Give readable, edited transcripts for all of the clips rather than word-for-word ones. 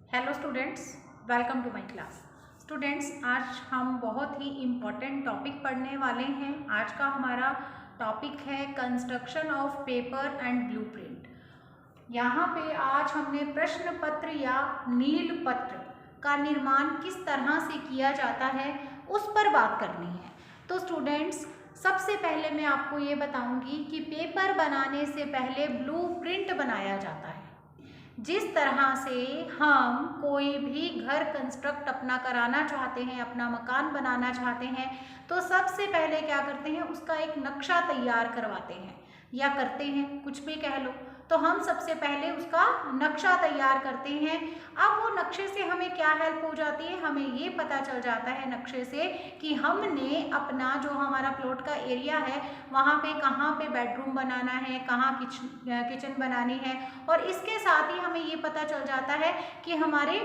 Hello students, welcome to my class. Students, आज हम बहुत ही इम्पॉर्टेंट टॉपिक पढ़ने वाले हैं। आज का हमारा टॉपिक है construction of paper and blueprint. यहाँ पे आज हमने प्रश्न पत्र या नील पत्र का निर्माण किस तरह से किया जाता है उस पर बात करनी है। तो स्टूडेंट्स, सबसे पहले मैं आपको ये बताऊंगी कि पेपर बनाने से पहले ब्लूप्रिंट बनाया जाता है। जिस तरह से हम कोई भी घर कंस्ट्रक्ट अपना कराना चाहते हैं, अपना मकान बनाना चाहते हैं, तो सबसे पहले क्या करते हैं, उसका एक नक्शा तैयार करवाते हैं या करते हैं, कुछ भी कह लो। तो हम सबसे पहले उसका नक्शा तैयार करते हैं। अब वो नक्शे से हमें क्या हेल्प हो जाती है, हमें ये पता चल जाता है नक्शे से कि हमने अपना जो हमारा प्लॉट का एरिया है वहाँ पे कहाँ पे बेडरूम बनाना है, कहाँ किचन बनानी है। और इसके साथ ही हमें ये पता चल जाता है कि हमारे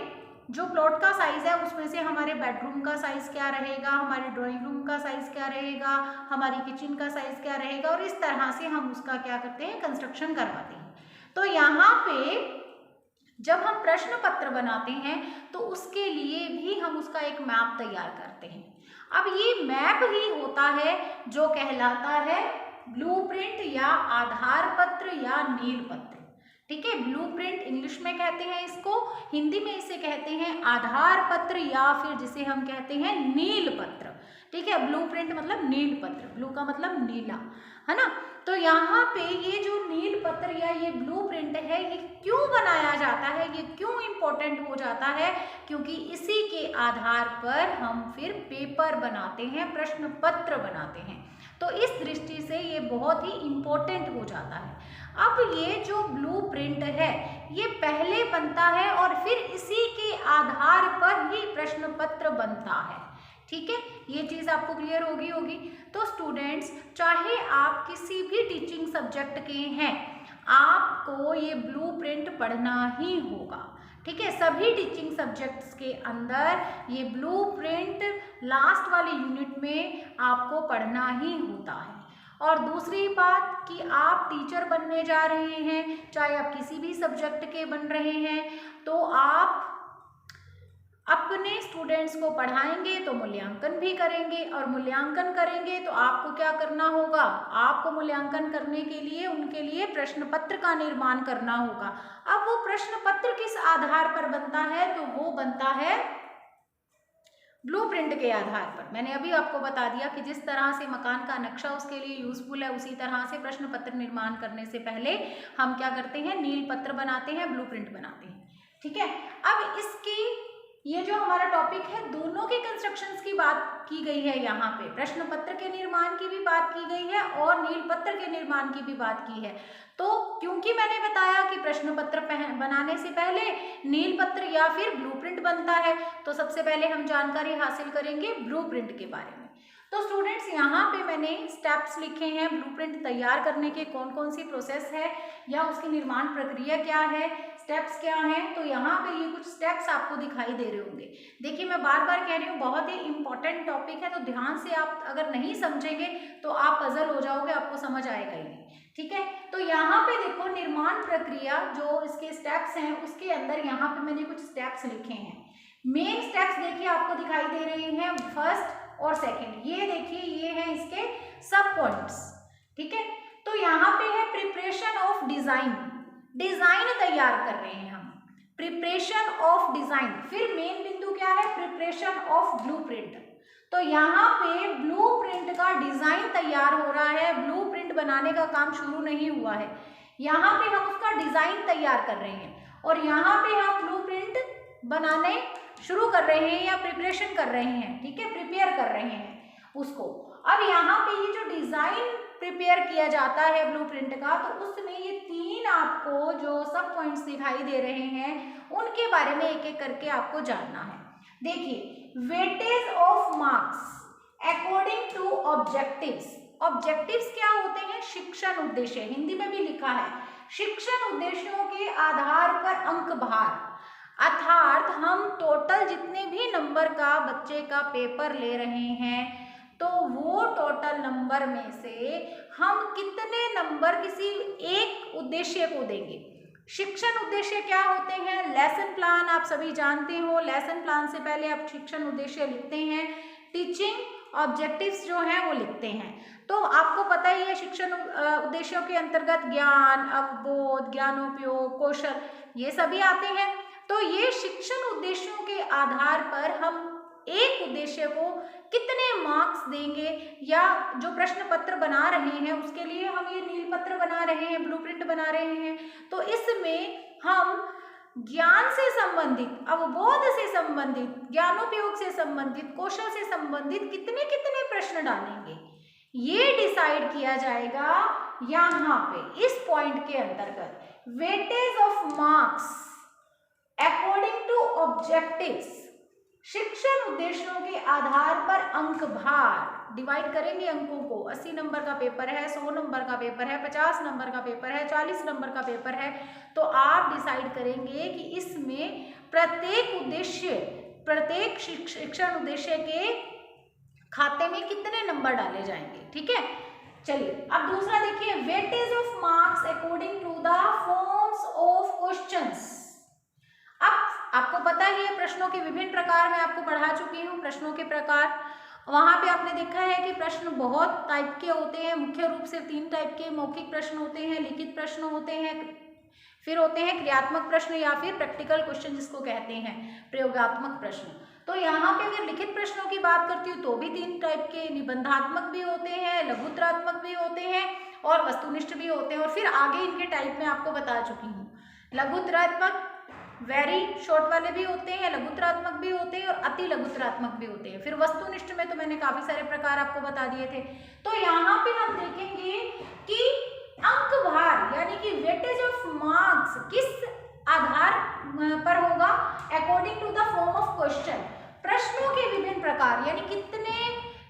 जो प्लॉट का साइज़ है उसमें से हमारे बेडरूम का साइज़ क्या रहेगा, हमारे ड्राइंग रूम का साइज़ क्या रहेगा, हमारी किचन का साइज़ क्या रहेगा, और इस तरह से हम उसका क्या करते हैं, कंस्ट्रक्शन करवाते हैं। तो यहाँ पे जब हम प्रश्न पत्र बनाते हैं तो उसके लिए भी हम उसका एक मैप तैयार करते हैं। अब ये मैप ही होता है जो कहलाता है ब्लूप्रिंट या आधार पत्र या नील पत्र। ठीक है, ब्लूप्रिंट इंग्लिश में कहते हैं इसको, हिंदी में इसे कहते हैं आधार पत्र या फिर जिसे हम कहते हैं नील पत्र। ठीक है, ब्लूप्रिंट मतलब नील पत्र, ब्लू का मतलब नीला, है ना। तो यहाँ पे ये जो नील पत्र या ये ब्लूप्रिंट है, ये क्यों बनाया जाता है, ये क्यों इम्पोर्टेंट हो जाता है, क्योंकि इसी के आधार पर हम फिर पेपर बनाते हैं, प्रश्न पत्र बनाते हैं। तो इस दृष्टि से ये बहुत ही इम्पोर्टेंट हो जाता है। अब ये जो ब्लूप्रिंट है ये पहले बनता है और फिर इसी के आधार पर ही प्रश्न पत्र बनता है। ठीक है, ये चीज़ आपको क्लियर होगी। तो स्टूडेंट्स, चाहे आप किसी भी टीचिंग सब्जेक्ट के हैं, आपको ये ब्लूप्रिंट पढ़ना ही होगा। ठीक है, सभी टीचिंग सब्जेक्ट्स के अंदर ये ब्लूप्रिंट लास्ट वाले यूनिट में आपको पढ़ना ही होता है। और दूसरी बात कि आप टीचर बनने जा रहे हैं, चाहे आप किसी भी सब्जेक्ट के बन रहे हैं, तो आप अपने स्टूडेंट्स को पढ़ाएंगे तो मूल्यांकन भी करेंगे, और मूल्यांकन करेंगे तो आपको क्या करना होगा, आपको मूल्यांकन करने के लिए उनके लिए प्रश्न पत्र का निर्माण करना होगा। अब वो प्रश्न पत्र किस आधार पर बनता है, तो वो बनता है ब्लूप्रिंट के आधार पर। मैंने अभी आपको बता दिया कि जिस तरह से मकान का नक्शा उसके लिए यूजफुल है, उसी तरह से प्रश्न पत्र निर्माण करने से पहले हम क्या करते हैं, नील पत्र बनाते हैं, ब्लूप्रिंट बनाते हैं। ठीक है, अब इसकी ये जो हमारा टॉपिक है, दोनों के कंस्ट्रक्शंस की बात की गई है। यहाँ पे प्रश्न पत्र के निर्माण की भी बात की गई है और नील पत्र के निर्माण की भी बात की है। तो क्योंकि मैंने बताया कि प्रश्न पत्र बनाने से पहले नील पत्र या फिर ब्लूप्रिंट बनता है, तो सबसे पहले हम जानकारी हासिल करेंगे ब्लूप्रिंट के बारे में। तो स्टूडेंट्स, यहाँ पे मैंने स्टेप्स लिखे हैं ब्लूप्रिंट तैयार करने के, कौन कौन सी प्रोसेस है या उसकी निर्माण प्रक्रिया क्या है, स्टेप्स क्या हैं। तो यहाँ पे ये कुछ स्टेप्स आपको दिखाई दे रहे होंगे। देखिए, मैं बार बार कह रही हूँ, बहुत ही इंपॉर्टेंट टॉपिक है, तो ध्यान से आप अगर नहीं समझेंगे तो आप पजल हो जाओगे, आपको समझ आएगा ही नहीं। ठीक है, तो यहाँ पे देखो, निर्माण प्रक्रिया जो इसके स्टेप्स हैं उसके अंदर यहाँ पे मैंने कुछ स्टेप्स लिखे हैं। मेन स्टेप्स देखिए आपको दिखाई दे रहे हैं, फर्स्ट और सेकेंड। ये देखिए, ये है इसके सब पॉइंट्स। ठीक है, तो यहाँ पे है प्रिपरेशन ऑफ डिजाइन, डिजाइन तैयार कर रहे हैं हम, प्रिपरेशन ऑफ डिजाइन। फिर मेन बिंदु क्या है, प्रिपरेशन ऑफ ब्लूप्रिंट। तो यहाँ पे ब्लूप्रिंट का डिजाइन तैयार हो रहा है, ब्लूप्रिंट बनाने का काम शुरू नहीं हुआ है। यहाँ पे हम उसका डिजाइन तैयार कर रहे हैं और यहाँ पे हम ब्लूप्रिंट बनाने शुरू कर रहे हैं या प्रिपरेशन कर रहे हैं। ठीक है, प्रिपेयर कर रहे हैं उसको। अब यहाँ पे ये जो डिजाइन प्रिपेयर किया जाता है ब्लूप्रिंट का, तो उसमें ये तीन आपको जो सब पॉइंट्स दिखाई दे रहे हैं उनके बारे में एक एक करके आपको जानना है। देखिए, weightage of marks according to objectives. Objectives क्या होते हैं, शिक्षण उद्देश्य, हिंदी में भी लिखा है, शिक्षण उद्देश्यों के आधार पर अंक भार। अर्थात हम टोटल जितने भी नंबर का बच्चे का पेपर ले रहे हैं, तो वो टोटल नंबर में से हम कितने नंबर किसी एक उद्देश्य को देंगे। शिक्षण उद्देश्य क्या होते हैं, लेसन प्लान आप सभी जानते हो, लेसन प्लान से पहले आप शिक्षण उद्देश्य लिखते हैं, टीचिंग ऑब्जेक्टिव्स जो हैं वो लिखते हैं। तो आपको पता ही है शिक्षण उद्देश्यों के अंतर्गत ज्ञान, अवबोध, ज्ञानोपयोग, कौशल ये सभी आते हैं। तो ये शिक्षण उद्देश्यों के आधार पर हम एक उद्देश्य को कितने मार्क्स देंगे, या जो प्रश्न पत्र बना रहे हैं उसके लिए हम ये नील पत्र बना रहे हैं, ब्लूप्रिंट बना रहे हैं, तो इसमें हम ज्ञान से संबंधित, अवबोध से संबंधित, ज्ञानोपयोग से संबंधित, कौशल से संबंधित कितने कितने प्रश्न डालेंगे ये डिसाइड किया जाएगा यहाँ पे इस पॉइंट के अंतर्गत। Weightage of marks according to objectives, शिक्षण उद्देश्यों के आधार पर अंक भार डिवाइड करेंगे अंकों को। 80 नंबर का पेपर है, 100 नंबर का पेपर है, 50 नंबर का पेपर है, 40 नंबर का पेपर है, तो आप डिसाइड करेंगे कि इसमें प्रत्येक उद्देश्य, प्रत्येक शिक्षण उद्देश्य के खाते में कितने नंबर डाले जाएंगे। ठीक है, चलिए अब दूसरा देखिए, weightage of marks according to the forms of questions. अब आपको पता ही है प्रश्नों के विभिन्न प्रकार मैं आपको पढ़ा चुकी हूँ। प्रश्नों के प्रकार वहां पे आपने देखा है कि प्रश्न बहुत टाइप के होते हैं, मुख्य रूप से 3 टाइप के मौखिक प्रश्न होते हैं, लिखित प्रश्न होते हैं, फिर होते हैं क्रियात्मक प्रश्न या फिर प्रैक्टिकल क्वेश्चन जिसको कहते हैं प्रयोगात्मक प्रश्न। तो यहाँ पे अगर लिखित प्रश्नों की बात करती हूँ तो भी 3 टाइप के, निबंधात्मक भी होते हैं, लघुत्तरात्मक भी होते हैं और वस्तुनिष्ठ भी होते हैं, और फिर आगे इनके टाइप में आपको बता चुकी हूँ। लघुत्तरात्मक वेरी शॉर्ट वाले भी होते हैं, लघुत्तरात्मक भी होते हैं और अति लघुत्तरात्मक भी होते हैं। फिर वस्तुनिष्ठ में तो मैंने काफी सारे प्रकार आपको बता दिए थे। तो यहाँ पे हम देखेंगे कि अंक भार यानी कि वेटेज ऑफ मार्क्स किस आधार पर होगा, according to the form of question. प्रश्नों के विभिन्न प्रकार यानी कितने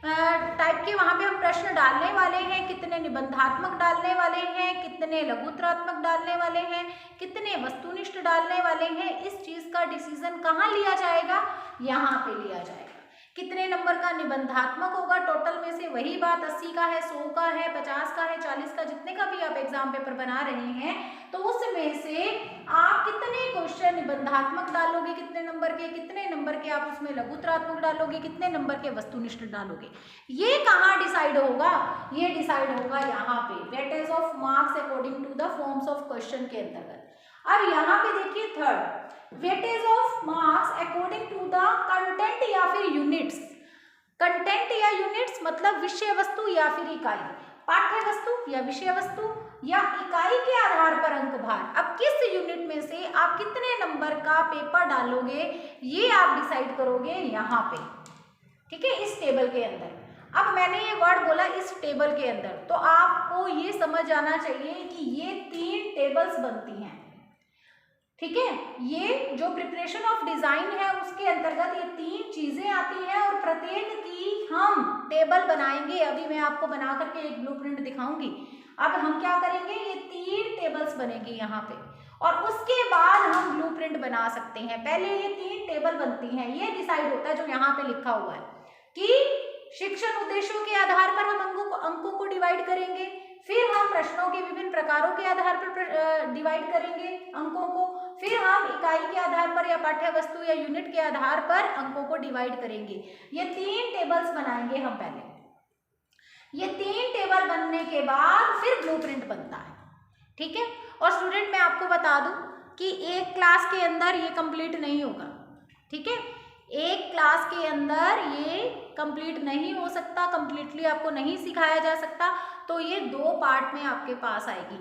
टाइप के वहां पे हम प्रश्न डालने वाले हैं, कितने निबंधात्मक डालने वाले हैं, कितने लघुत्तरात्मक डालने वाले हैं, कितने वस्तुनिष्ठ डालने वाले हैं, इस चीज का डिसीजन कहाँ लिया जाएगा, यहाँ पे लिया जाएगा। कितने नंबर का निबंधात्मक होगा टोटल में से, वही बात 80 का है, 100 का है, 50 का है, 40 का, जितने का भी आप एग्जाम पेपर बना रहे हैं, तो उसमें से आप कितने क्वेश्चन निबंधात्मक डालोगे, कितने नंबर के, कितने नंबर के आप उसमें लघुत्तरात्मक डालोगे, कितने नंबर के वस्तुनिष्ठ डालोगे, ये कहाँ डिसाइड होगा, ये डिसाइड होगा यहाँ पे weightage of marks according to the forms of question के अंतर्गत। अब यहाँ पे देखिए third, weightage of marks according to the content या फिर यूनिट्स। कंटेंट या यूनिट्स मतलब विषय वस्तु या फिर इकाई, पाठ्य वस्तु या विषय वस्तु या इकाई के आधार पर अंक भार। अब किस यूनिट में से आप कितने नंबर का पेपर डालोगे ये आप डिसाइड करोगे यहाँ पे। ठीक है, इस टेबल के अंदर। अब मैंने ये वर्ड बोला इस टेबल के अंदर, तो आपको ये समझ आना चाहिए कि ये 3 टेबल्स बनती हैं। ठीक है, ये जो प्रिपरेशन ऑफ डिजाइन है उसके अंतर्गत ये 3 चीजें आती हैं और प्रत्येक की हम टेबल बनाएंगे। अभी मैं आपको बना करके एक ब्लूप्रिंट दिखाऊंगी। अब हम क्या करेंगे, ये 3 टेबल्स बनेगी यहाँ पे और उसके बाद हम ब्लूप्रिंट बना सकते हैं। पहले ये 3 टेबल बनती हैं, ये डिसाइड होता है जो यहाँ पे लिखा हुआ है कि शिक्षण उद्देश्यों के आधार पर हम अंकों को डिवाइड करेंगे, फिर हम प्रश्नों के विभिन्न प्रकारों के आधार पर डिवाइड करेंगे अंकों को, फिर हम इकाई के आधार पर या पाठ्य वस्तु या यूनिट के आधार पर अंकों को डिवाइड करेंगे। ये 3 टेबल्स बनाएंगे हम पहले। ये 3 टेबल बनने के बाद फिर ब्लूप्रिंट बनता है। ठीक है, और स्टूडेंट मैं आपको बता दूं कि एक क्लास के अंदर ये कंप्लीट नहीं होगा। ठीक है, एक क्लास के अंदर ये कंप्लीट नहीं हो सकता, कंप्लीटली आपको नहीं सिखाया जा सकता। तो ये 2 पार्ट में आपके पास आएगी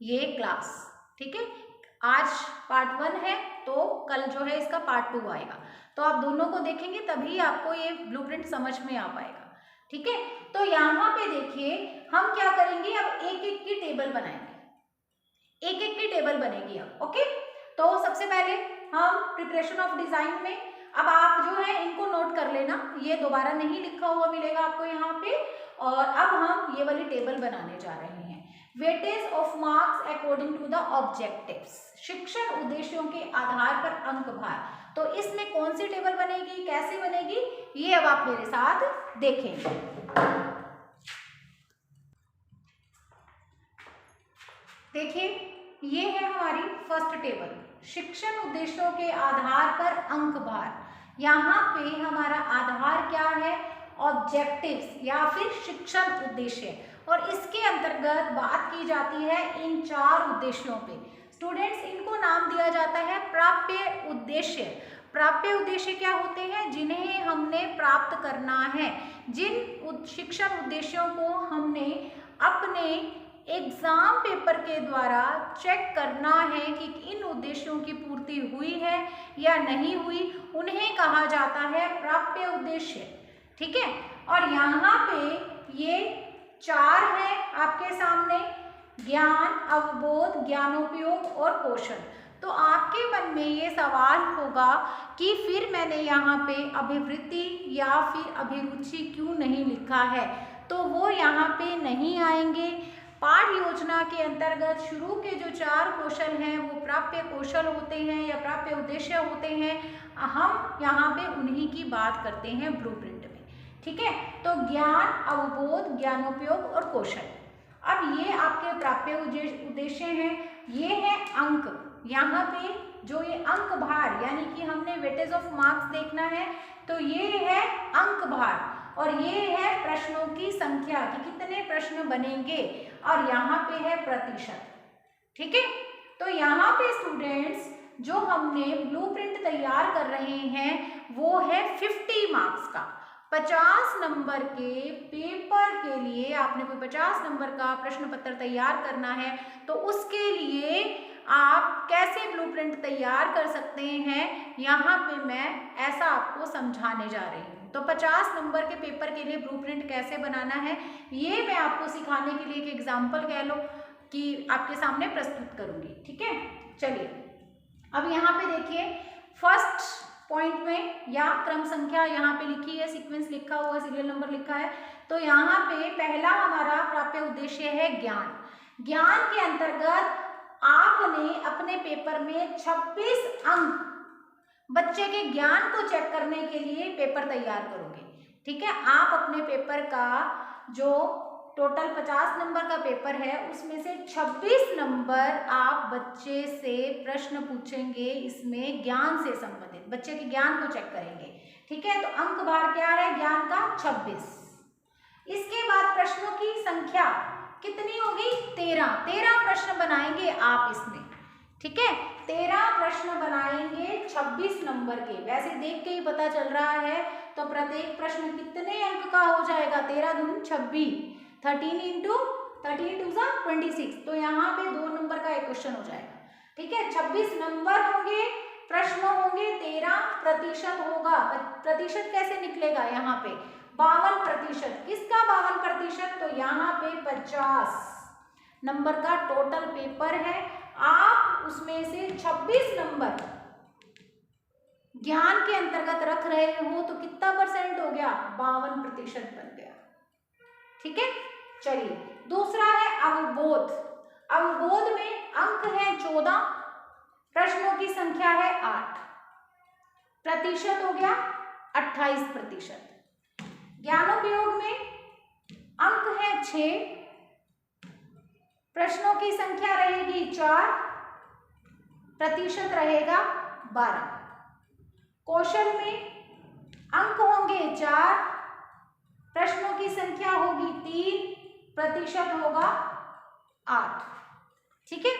ये क्लास। ठीक है, आज पार्ट 1 है तो कल जो है इसका पार्ट 2 आएगा, तो आप दोनों को देखेंगे तभी आपको ये ब्लूप्रिंट समझ में आ पाएगा। ठीक है, तो यहाँ पे देखिए हम क्या करेंगे, अब एक एक की टेबल बनाएंगे, एक एक की टेबल बनेगी अब। ओके, तो सबसे पहले हम प्रिपरेशन ऑफ डिजाइन में, अब आप जो है इनको नोट कर लेना, ये दोबारा नहीं लिखा हुआ मिलेगा आपको यहाँ पे। और अब हम ये वाली टेबल बनाने जा रहे हैं, weightage of marks according to the objectives, शिक्षण उद्देश्यों के आधार पर अंक भार। तो इसमें कौन सी टेबल बनेगी, कैसे बनेगी, ये अब आप मेरे साथ देखेंगे। देखिए ये है हमारी फर्स्ट टेबल, शिक्षण उद्देश्यों के आधार पर अंक भार। यहाँ पे हमारा आधार क्या है, ऑब्जेक्टिव्स या फिर शिक्षण उद्देश्य, और इसके अंतर्गत बात की जाती है इन 4 उद्देश्यों पे। स्टूडेंट्स, इनको नाम दिया जाता है प्राप्य उद्देश्य। प्राप्य उद्देश्य क्या होते हैं, जिन्हें हमने प्राप्त करना है, जिन शिक्षण उद्देश्यों को हमने अपने एग्जाम पेपर के द्वारा चेक करना है कि इन उद्देश्यों की पूर्ति हुई है या नहीं हुई, उन्हें कहा जाता है प्राप्य उद्देश्य। ठीक है, और यहाँ पे ये 4 है आपके सामने, ज्ञान, अवबोध, ज्ञानोपयोग और कौशल। तो आपके मन में ये सवाल होगा कि फिर मैंने यहाँ पे अभिवृत्ति या फिर अभिरुचि क्यों नहीं लिखा है, तो वो यहाँ पे नहीं आएंगे। पाठ योजना के अंतर्गत शुरू के जो 4 कौशल हैं वो प्राप्य कौशल होते हैं या प्राप्य उद्देश्य होते हैं, हम यहाँ पे उन्हीं की बात करते हैं ब्लूप्रिंट में। ठीक है, तो ज्ञान, अवबोध, ज्ञानोपयोग और कौशल। अब ये आपके प्राप्य उद्देश्य हैं, ये है अंक। यहाँ पे जो ये अंक भार यानी कि हमने वेटेज ऑफ मार्क्स देखना है, तो ये है अंक भार, और ये है प्रश्नों की संख्या कि कितने प्रश्न बनेंगे, और यहाँ पे है प्रतिशत। ठीक है, तो यहाँ पे स्टूडेंट्स जो हमने ब्लूप्रिंट तैयार कर रहे हैं वो है 50 मार्क्स का। 50 नंबर के पेपर के लिए आपने कोई 50 नंबर का प्रश्न पत्र तैयार करना है, तो उसके लिए आप कैसे ब्लूप्रिंट तैयार कर सकते हैं, यहाँ पे मैं ऐसा आपको समझाने जा रही हूँ। तो 50 नंबर के पेपर के लिए ब्लूप्रिंट कैसे बनाना है, ये मैं आपको सिखाने के लिए एक एग्जाम्पल कह लो कि आपके सामने प्रस्तुत करूँगी। ठीक है, चलिए अब यहाँ पे देखिए, फर्स्ट पॉइंट में या क्रम संख्या यहाँ पे लिखी है, सीक्वेंस लिखा हुआ, सीरियल नंबर लिखा है। तो यहाँ पे पहला हमारा प्राप्य उद्देश्य है ज्ञान। ज्ञान के अंतर्गत आपने अपने पेपर में 26 अंक बच्चे के ज्ञान को चेक करने के लिए पेपर तैयार करोगे। ठीक है, आप अपने पेपर का जो टोटल 50 नंबर का पेपर है उसमें से 26 नंबर आप बच्चे से प्रश्न पूछेंगे, इसमें ज्ञान से संबंधित बच्चे के ज्ञान को चेक करेंगे। ठीक है, तो अंक भार क्या है ज्ञान का, 26। इसके बाद प्रश्नों की संख्या कितनी होगी, 13 प्रश्न बनाएंगे आप इसमें। ठीक है, 13 प्रश्न बनाएंगे 26 नंबर के। वैसे देख के ही पता चल रहा है, तो प्रत्येक प्रश्न कितने अंक का हो जाएगा, 13 दूनी 26, 13 इंटू 26, तो यहाँ पे 2 नंबर का एक क्वेश्चन हो जाएगा। ठीक है, 26 नंबर होंगे, प्रश्न होंगे 13, प्रतिशत होगा, प्रतिशत कैसे निकलेगा, यहाँ पे 52%। किसका 52%, तो यहाँ पे 50 नंबर का टोटल पेपर है, आप उसमें से 26 नंबर ज्ञान के अंतर्गत रख रहे हो, तो कितना परसेंट हो गया, 52% बन गया। ठीक है, चलिए दूसरा है अवबोध। अवबोध में अंक है 14, प्रश्नों की संख्या है 8, प्रतिशत हो गया 28%। ज्ञानोपयोग में अंक है 6, प्रश्नों की संख्या रहेगी 4, प्रतिशत रहेगा 12। कौशल में अंक होंगे 4, प्रश्नों की संख्या होगी 3, प्रतिशत होगा 8। ठीक है,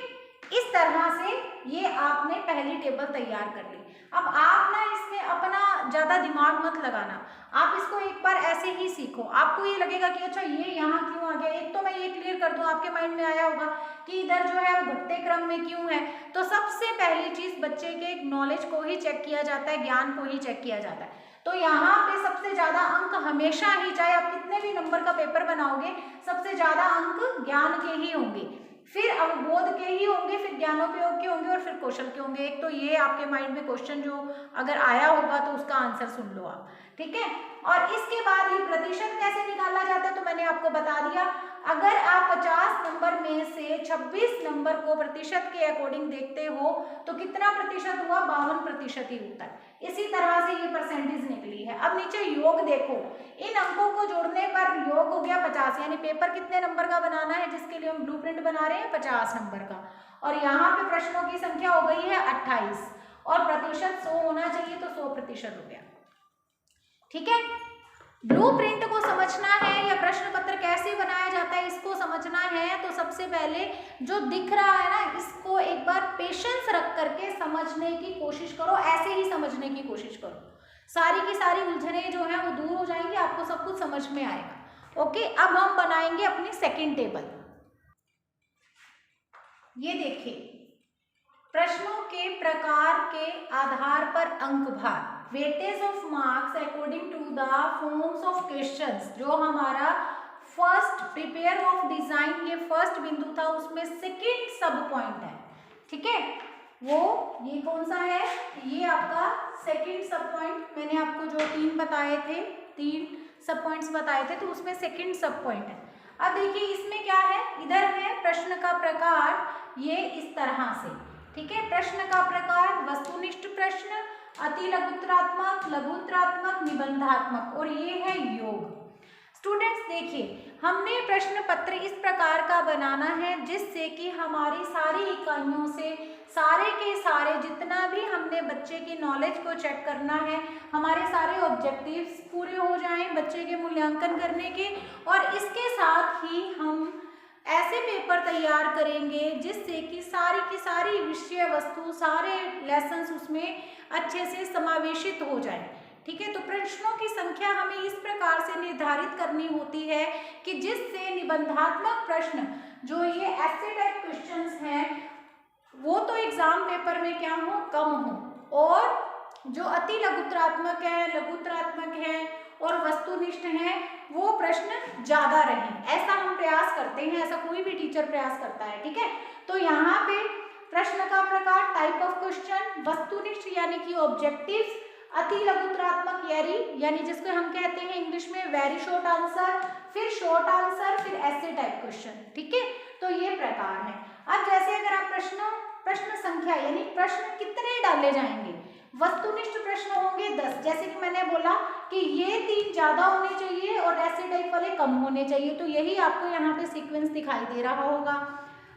इस तरह से ये आपने पहली टेबल तैयार कर ली। अब आप ना इसमें अपना ज़्यादा दिमाग मत लगाना, आप इसको एक बार ऐसे ही सीखो। आपको ये लगेगा कि अच्छा ये यहाँ क्यों आ गया, एक तो मैं ये क्लियर कर दूँ, आपके माइंड में आया होगा कि इधर जो है वो घटते क्रम में क्यों है। तो सबसे पहली चीज़ बच्चे के नॉलेज को ही चेक किया जाता है, ज्ञान को ही चेक किया जाता है। तो यहाँ पे सबसे ज़्यादा अंक हमेशा ही, चाहे आप कितने भी नंबर का पेपर बनाओगे, सबसे ज़्यादा अंक ज्ञान के ही होंगे, फिर अवबोध के ही होंगे, फिर ज्ञानोपयोग के होंगे और फिर कौशल के होंगे। एक तो ये आपके माइंड में क्वेश्चन जो अगर आया होगा तो उसका आंसर सुन लो आप। ठीक है, और इसके बाद ये प्रतिशत कैसे निकाला जाता है, तो मैंने आपको बता दिया। अगर आप 50 नंबर में से 26 नंबर को प्रतिशत के अकॉर्डिंग देखते हो तो कितना प्रतिशत हुआ, 52% ही होता है। इसी तरह से ये परसेंटेज निकली है। अब नीचे योग देखो, इन अंकों को जोड़ने पर योग हो गया 50, यानी पेपर कितने नंबर का बनाना है जिसके लिए हम ब्लूप्रिंट बना रहे हैं, 50 नंबर का। और यहाँ पे प्रश्नों की संख्या हो गई है 28 और प्रतिशत 100 होना चाहिए, तो 100% हो गया। ठीक है, ब्लूप्रिंट को समझना है या प्रश्न पत्र कैसे बनाया जाता है इसको समझना है, तो सबसे पहले जो दिख रहा है ना, इसको एक बार पेशेंस रख करके समझने की कोशिश करो, ऐसे ही समझने की कोशिश करो, सारी की सारी उलझने जो है वो दूर हो जाएंगी, आपको सब कुछ समझ में आएगा। ओके, अब हम बनाएंगे अपनी सेकंड टेबल। ये देखिए, प्रश्नों के प्रकार के आधार पर अंक भार, weightage of marks according to the forms of questions, जो हमारा फर्स्ट प्रिपेयर ऑफ डिजाइन ये फर्स्ट बिंदु था, उसमें सेकंड सब पॉइंट है। ठीक है, वो ये कौन सा है, ये आपका सेकंड सब पॉइंट, मैंने आपको जो 3 बताए थे, 3 सब पॉइंट्स बताए थे, तो उसमें सेकंड सब पॉइंट है। अब देखिए इसमें क्या है, इधर है प्रश्न का प्रकार, ये इस तरह से। ठीक है, प्रश्न का प्रकार वस्तुनिष्ठ प्रश्न, अति लघुत्तरात्मक, लघुत्तरात्मक, निबंधात्मक, और ये है योग। स्टूडेंट्स देखिए, हमने प्रश्न पत्र इस प्रकार का बनाना है जिससे कि हमारी सारी इकाइयों से सारे के सारे जितना भी हमने बच्चे की नॉलेज को चेक करना है, हमारे सारे ऑब्जेक्टिव्स पूरे हो जाएं बच्चे के मूल्यांकन करने के, और इसके साथ ही हम ऐसे पेपर तैयार करेंगे जिससे कि सारी की सारी विषय वस्तु, सारे लेसन्स उसमें अच्छे से समावेशित हो जाए। ठीक है, तो प्रश्नों की संख्या हमें इस प्रकार से निर्धारित करनी होती है कि जिससे निबंधात्मक प्रश्न जो ये ऐसे टाइप क्वेश्चंस हैं वो तो एग्जाम पेपर में क्या हो, कम हो, और जो अति लघुत्तरात्मक है, लघुत्तरात्मक है और वस्तुनिष्ठ हैं वो प्रश्न ज्यादा रहें, ऐसा हम प्रयास करते हैं, ऐसा कोई भी टीचर प्रयास करता है। ठीक है, तो यहाँ पे प्रश्न का प्रकार, टाइप ऑफ क्वेश्चन, वस्तुनिष्ठ यानी कि ऑब्जेक्टिव्स, अति लघुत्तरात्मक यानी जिसको हम कहते हैं इंग्लिश में वेरी शॉर्ट आंसर, फिर शॉर्ट आंसर, फिर ऐसे टाइप क्वेश्चन। ठीक है, तो ये प्रकार है। अब जैसे अगर आप प्रश्न संख्या यानी प्रश्न कितने डाले जाएंगे, वस्तुनिष्ठ प्रश्न होंगे 10, जैसे कि मैंने बोला कि ये 3 ज्यादा होने चाहिए और ऐसे टाइप वाले कम होने चाहिए, तो यही आपको यहाँ पे सीक्वेंस दिखाई दे रहा होगा।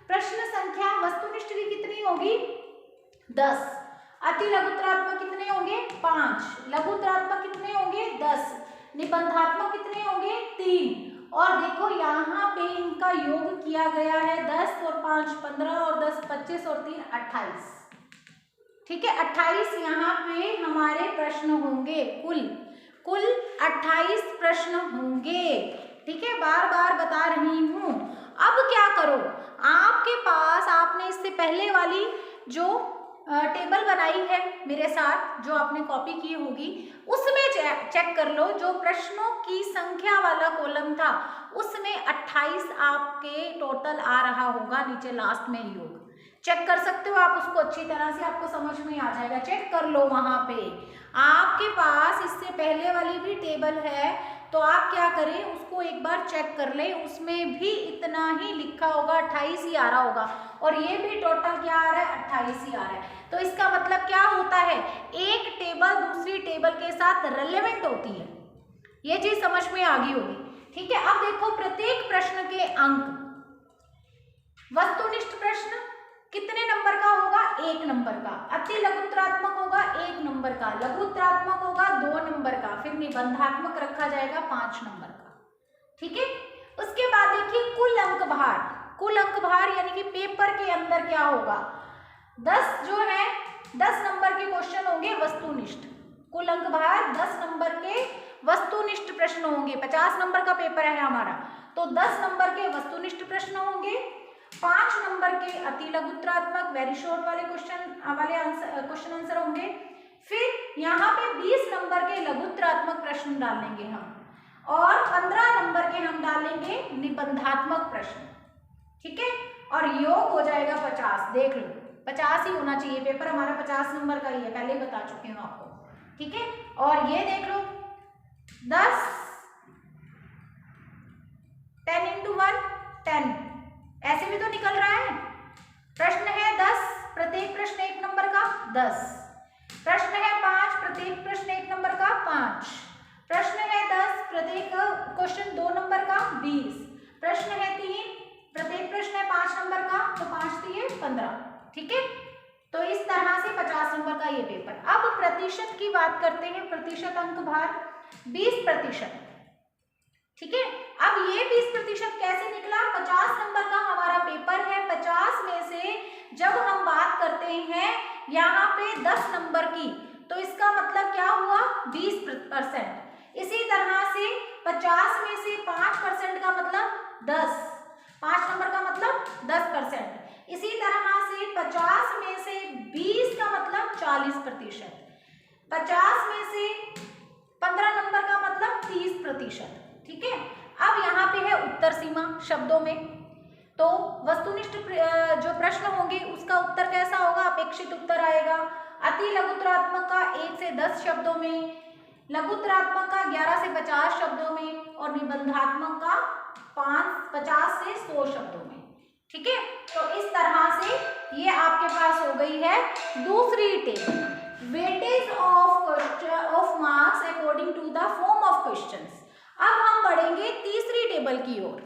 प्रश्न संख्या वस्तुनिष्ठ की कितनी होगी, 10, अति लघुत्तरात्मक कितने होंगे, 5, लघुत्तरात्मक कितने होंगे, 10, निबंधात्मक कितने होंगे, 3, और देखो यहाँ पे इनका योग किया गया है, 10 और 5 15 और 10 25 और 3 28। ठीक है, 28 यहाँ पे हमारे प्रश्न होंगे, कुल 28 प्रश्न होंगे। ठीक है, बार बार बता रही हूँ। अब क्या करो, आपके पास आपने इससे पहले वाली जो टेबल बनाई है मेरे साथ, जो आपने कॉपी की होगी, उसमें चेक कर लो, जो प्रश्नों की संख्या वाला कॉलम था उसमें 28 आपके टोटल आ रहा होगा, नीचे लास्ट में योग चेक कर सकते हो आप उसको, अच्छी तरह से आपको समझ में आ जाएगा, चेक कर लो। वहां पे आपके पास इससे पहले वाली भी टेबल है, तो आप क्या करें, उसको एक बार चेक कर लें, उसमें भी इतना ही लिखा होगा, 28 ही आ रहा होगा, और ये भी टोटल क्या आ रहा है, 28 ही आ रहा है। तो इसका मतलब क्या होता है, एक टेबल दूसरी टेबल के साथ रिलेवेंट होती है, ये चीज समझ में आ गई होगी। ठीक है, अब देखो प्रत्येक प्रश्न के अंक, वस्तुनिष्ठ प्रश्न कितने नंबर का होगा, 1 नंबर का, अति लघुत्तरात्मक होगा 1 नंबर का, लघुत्तरात्मक होगा 2 नंबर का, फिर निबंधात्मक रखा जाएगा 5 नंबर का। ठीक है, उसके बाद देखिए कुल अंक भार, कुल अंक भार यानी कि पेपर के अंदर क्या होगा, 10 जो है 10 नंबर के क्वेश्चन होंगे वस्तुनिष्ठ, कुल अंक भार 10 नंबर के वस्तुनिष्ठ प्रश्न होंगे, 50 नंबर का पेपर है हमारा, तो 10 नंबर के वस्तुनिष्ठ प्रश्न होंगे, 5 नंबर के अति लघुत्तरात्मक वेरी शॉर्ट वाले क्वेश्चन आंसर होंगे, फिर यहाँ पे 20 नंबर के लघुत्तरात्मक प्रश्न डालेंगे हम, और 15 नंबर के हम डालेंगे निबंधात्मक प्रश्न। ठीक है, और योग हो जाएगा 50, देख लो 50 ही होना चाहिए, पेपर हमारा 50 नंबर का ही है, पहले ही बता चुके हैं आपको। ठीक है, और ये देख लो 10 × 1 10, ऐसे भी तो निकल रहा है। प्रश्न है 10, प्रत्येक प्रश्न 1 नंबर का 10, प्रश्न है 5, प्रत्येक प्रश्न 1 नंबर का 5, प्रश्न है 10, प्रत्येक क्वेश्चन 2 नंबर का 20, प्रश्न है 3, प्रत्येक प्रश्न है 5 नंबर का, तो 5 दिए 15, ठीक है। तो इस तरह से 50 नंबर का ये पेपर। अब प्रतिशत की बात करते हैं, प्रतिशत अंक भार 20%, ठीक है। अब ये 20% कैसे निकला? 50 नंबर का हमारा पेपर है, 50 में से जब हम बात करते हैं यहाँ पे 10 नंबर की, तो इसका मतलब क्या हुआ? 20%। इसी तरह से 50 में से 5% का मतलब 10, 5 नंबर का मतलब 10%। इसी तरह से 50 में से 20 का मतलब 40%, 50 में से 15 नंबर का मतलब 30%, ठीक है। अब यहाँ पे है उत्तर सीमा शब्दों में, तो वस्तुनिष्ठ जो प्रश्न होंगे उसका उत्तर कैसा होगा? अपेक्षित उत्तर आएगा। अति लघुत्तरात्मक का 1 से 10 शब्दों में, लघुत्तरात्मक का 11 से 50 शब्दों में, और निबंधात्मक का 50 से 100 शब्दों में, ठीक है। तो इस तरह से ये आपके पास हो गई है दूसरी table, weightage of marks according to the form of questions. अब हम बढ़ेंगे तीसरी टेबल की ओर।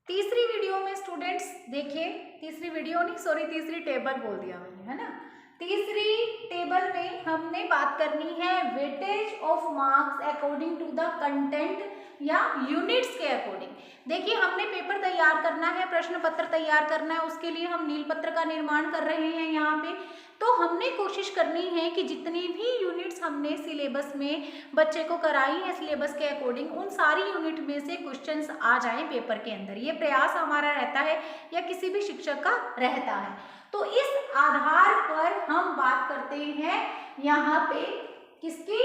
तीसरी वीडियो में स्टूडेंट्स देखिए, तीसरी वीडियो नहीं, सॉरी, तीसरी टेबल बोल दिया मैंने, है ना। तीसरी टेबल में हमने बात करनी है weightage of marks according to the content या यूनिट्स के अकॉर्डिंग। देखिए, हमने पेपर तैयार करना है, प्रश्न पत्र तैयार करना है, उसके लिए हम नील पत्र का निर्माण कर रहे हैं यहाँ पे। तो हमने कोशिश करनी है कि जितनी भी यूनिट्स हमने सिलेबस में बच्चे को कराई है सिलेबस के अकॉर्डिंग, उन सारी यूनिट में से क्वेश्चंस आ जाएं पेपर के अंदर। ये प्रयास हमारा रहता है या किसी भी शिक्षक का रहता है। तो इस आधार पर हम बात करते हैं यहाँ पे किसकी,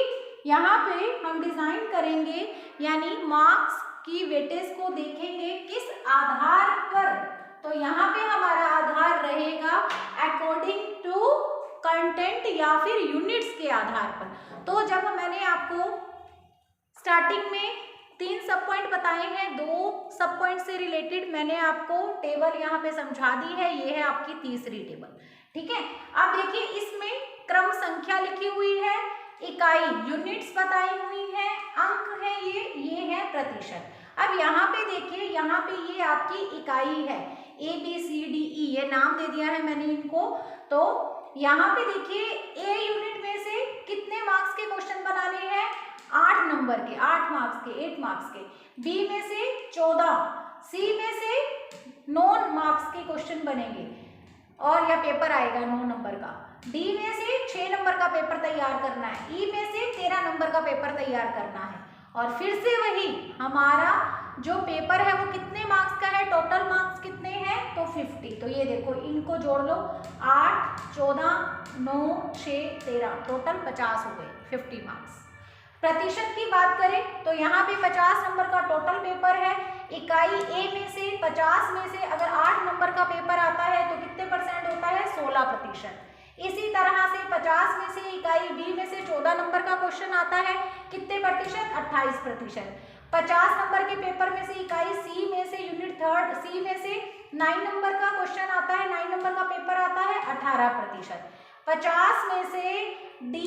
यहाँ पे हम डिजाइन करेंगे, यानी मार्क्स की वेटेज को देखेंगे किस आधार पर। तो यहाँ पे हमारा आधार रहेगा अकॉर्डिंग टू कंटेंट या फिर यूनिट्स के आधार पर। तो जब मैंने आपको स्टार्टिंग में 3 सब पॉइंट बताए हैं, 2 सब पॉइंट से रिलेटेड मैंने आपको टेबल यहाँ पे समझा दी है। ये है आपकी तीसरी टेबल, ठीक है। अब देखिए, इसमें क्रम संख्या लिखी हुई है, इकाई यूनिट्स बताई हुई है, अंक है ये है प्रतिशत। अब यहाँ पे देखिए, यहाँ पे ये आपकी इकाई है, ABCDE, ये नाम दे दिया है मैंने इनको। तो यहाँ पे देखिए, A यूनिट में से कितने मार्क्स के क्वेश्चन बनाने हैं? 8 नंबर के, 8 मार्क्स के, 8 मार्क्स के। B में से 14, C में से 9 मार्क्स के क्वेश्चन बनेंगे और यह पेपर आएगा 9 नंबर का। D में से 6 नंबर का पेपर तैयार करना है। E में से 13 नंबर का पेपर तैयार करना है। और फिर से वही हमारा जो पेपर है वो कितने मार्क्स का है? टोटल मार्क्स कितने हैं? तो 50। तो ये देखो, इनको जोड़ लो, 8, 14, 9, 6, 13, टोटल 50 हो गए, 50 मार्क्स। प्रतिशत की बात करें तो यहाँ पे 50 नंबर का टोटल पेपर है। इकाई A में से 50 में से अगर 8 नंबर का पेपर आता है तो कितने परसेंट होता है? 16%। इसी तरह से 50 में से इकाई B में से 14 नंबर का क्वेश्चन आता है, कितने प्रतिशत? 28%। 50 नंबर के पेपर में से इकाई C में से यूनिट 3 C में से 9 नंबर का क्वेश्चन आता है, 9 नंबर का पेपर आता है, 18%। 50 में से D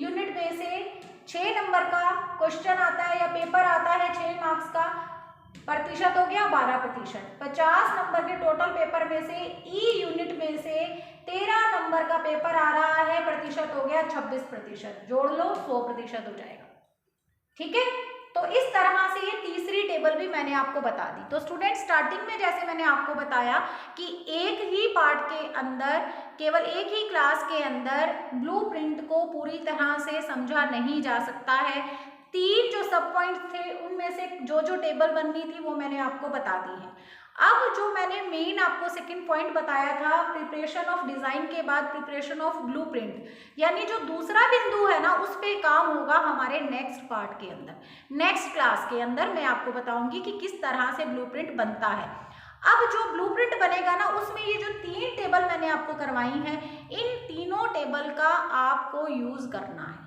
यूनिट में से 6 नंबर का क्वेश्चन आता है या पेपर आता है 6 मार्क्स का, प्रतिशत हो गया 12%। 50 नंबर के टोटल पेपर में से E यूनिट में से 13 नंबर का पेपर आ रहा है, प्रतिशत हो गया 26%। जोड़ लो, 100% हो जाएगा, ठीक है। तो इस तरह से ये तीसरी टेबल भी मैंने आपको बता दी। तो स्टूडेंट, स्टार्टिंग में जैसे मैंने आपको बताया कि एक ही पार्ट के अंदर, केवल एक ही क्लास के अंदर ब्लूप्रिंट को पूरी तरह से समझा नहीं जा सकता है। 3 जो सब पॉइंट्स थे उनमें से जो टेबल बननी थी वो मैंने आपको बता दी है। अब जो मैंने मेन आपको सेकंड पॉइंट बताया था, प्रिपरेशन ऑफ डिजाइन के बाद प्रिपरेशन ऑफ ब्लूप्रिंट, यानी जो दूसरा बिंदु है ना, उस पे काम होगा हमारे नेक्स्ट पार्ट के अंदर, नेक्स्ट क्लास के अंदर मैं आपको बताऊंगी कि किस तरह से ब्लूप्रिंट बनता है। अब जो ब्लूप्रिंट बनेगा ना, उसमें ये जो 3 टेबल मैंने आपको करवाई हैं, इन तीनों टेबल का आपको यूज करना है,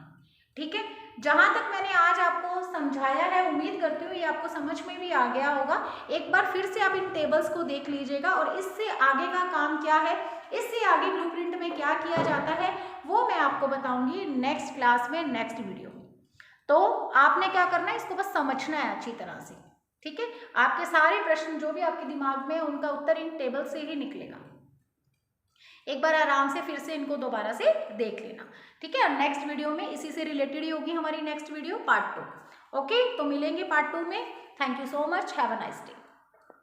ठीक है। जहां तक मैंने आज आपको समझाया है, उम्मीद करती हूँ ये आपको समझ में भी आ गया होगा। एक बार फिर से आप इन टेबल्स को देख लीजिएगा और इससे आगे का काम क्या है, इससे आगे ब्लूप्रिंट में क्या किया जाता है, वो मैं आपको बताऊंगी नेक्स्ट क्लास में, नेक्स्ट वीडियो में। तो आपने क्या करना है, इसको बस समझना है अच्छी तरह से, ठीक है, आपके सारे प्रश्न जो भी आपके दिमाग में है उनका उत्तर इन टेबल से ही निकलेगा। एक बार आराम से फिर से इनको दोबारा से देख लेना, ठीक है। और नेक्स्ट वीडियो में इसी से रिलेटेड ही होगी हमारी नेक्स्ट वीडियो पार्ट 2। ओके, तो मिलेंगे पार्ट 2 में। Thank you so much, have a nice day.